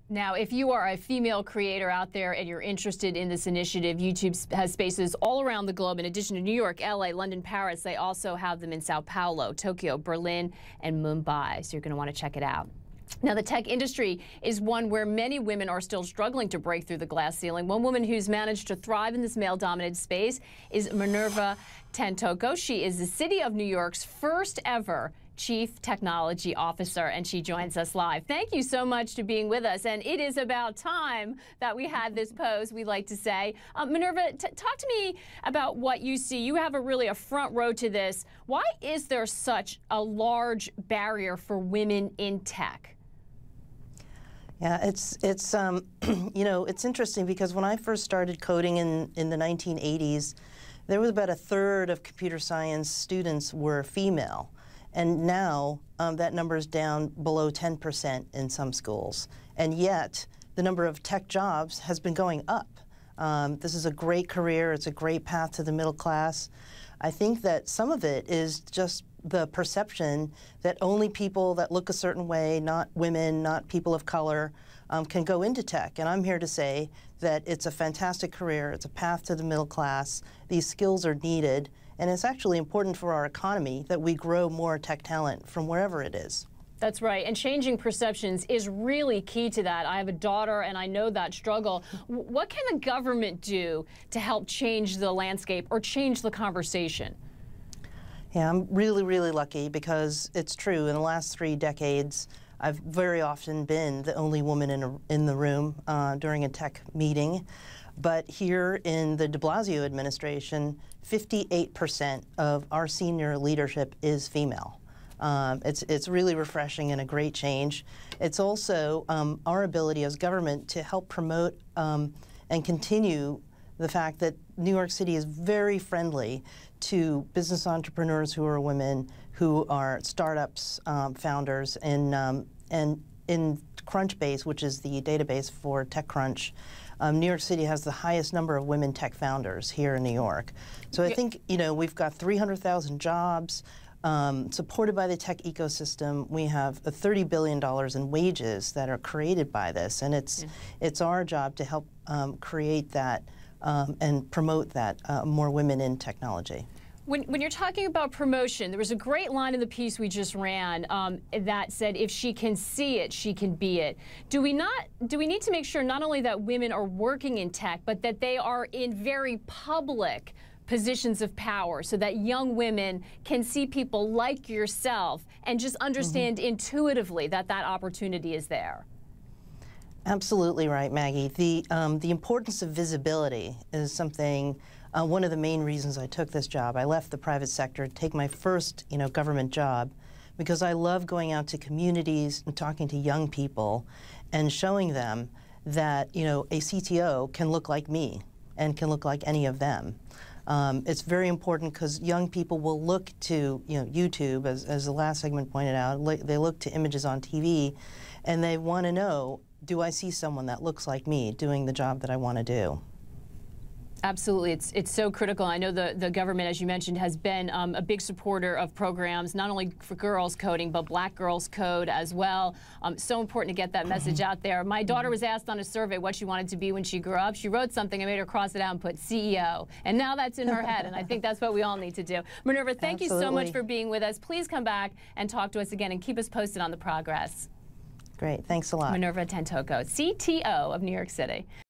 Now, if you are a female creator out there and you're interested in this initiative, YouTube has spaces all around the globe. In addition to New York, LA, London, Paris, they also have them in Sao Paulo, Tokyo, Berlin, and Mumbai. So you're going to want to check it out. Now, the tech industry is one where many women are still struggling to break through the glass ceiling. One woman who's managed to thrive in this male-dominated space is Minerva. She is the City of New York's first ever Chief Technology Officer, and she joins us live. Thank you so much for being with us, and it is about time that we had this pose, we like to say. Minerva, talk to me about what you see. You have a front row to this. Why is there such a large barrier for women in tech? Yeah, it's you know, it's interesting because when I first started coding in the 1980s, there was about a third of computer science students were female. And now that number is down below 10% in some schools. And yet, the number of tech jobs has been going up. This is a great career. It's a great path to the middle class. I think that some of it is just the perception that only people that look a certain way, not women, not people of color, can go into tech. And I'm here to say that it's a fantastic career. It's a path to the middle class. These skills are needed. And it's actually important for our economy that we grow more tech talent from wherever it is. That's right, and changing perceptions is really key to that. I have a daughter, and I know that struggle. What can the government do to help change the landscape or change the conversation? Yeah, I'm really, really lucky because it's true. In the last 3 decades, I've very often been the only woman in the room during a tech meeting. But here in the de Blasio administration, 58% of our senior leadership is female. It's really refreshing and a great change. It's also our ability as government to help promote and continue the fact that New York City is very friendly to business entrepreneurs who are women, who are startups founders, and in Crunchbase, which is the database for TechCrunch, New York City has the highest number of women tech founders here in New York. So I think, you know, we've got 300,000 jobs supported by the tech ecosystem. We have $30 billion in wages that are created by this, and it's our job to help create that and promote that more women in technology. When you're talking about promotion, there was a great line in the piece we just ran that said, if she can see it, she can be it. Do we need to make sure not only that women are working in tech, but that they are in very public positions of power so that young women can see people like yourself and just understand intuitively that that opportunity is there? Absolutely right, Maggie. The importance of visibility is something, one of the main reasons I took this job. I left the private sector to take my first, government job because I love going out to communities and talking to young people and showing them that, a CTO can look like me and can look like any of them. It's very important because young people will look to, YouTube, as the last segment pointed out, they look to images on TV and they want to know, do I see someone that looks like me doing the job that I want to do? Absolutely. It's so critical. I know the government, as you mentioned, has been a big supporter of programs, not only for girls coding, but black girls code as well. So important to get that message out there. My daughter was asked on a survey what she wanted to be when she grew up. She wrote something. I made her cross it out and put CEO. And now that's in her head, and I think that's what we all need to do. Minerva, thank you so much for being with us. Please come back and talk to us again and keep us posted on the progress. Great. Thanks a lot. Minerva Tentoko, CTO of New York City.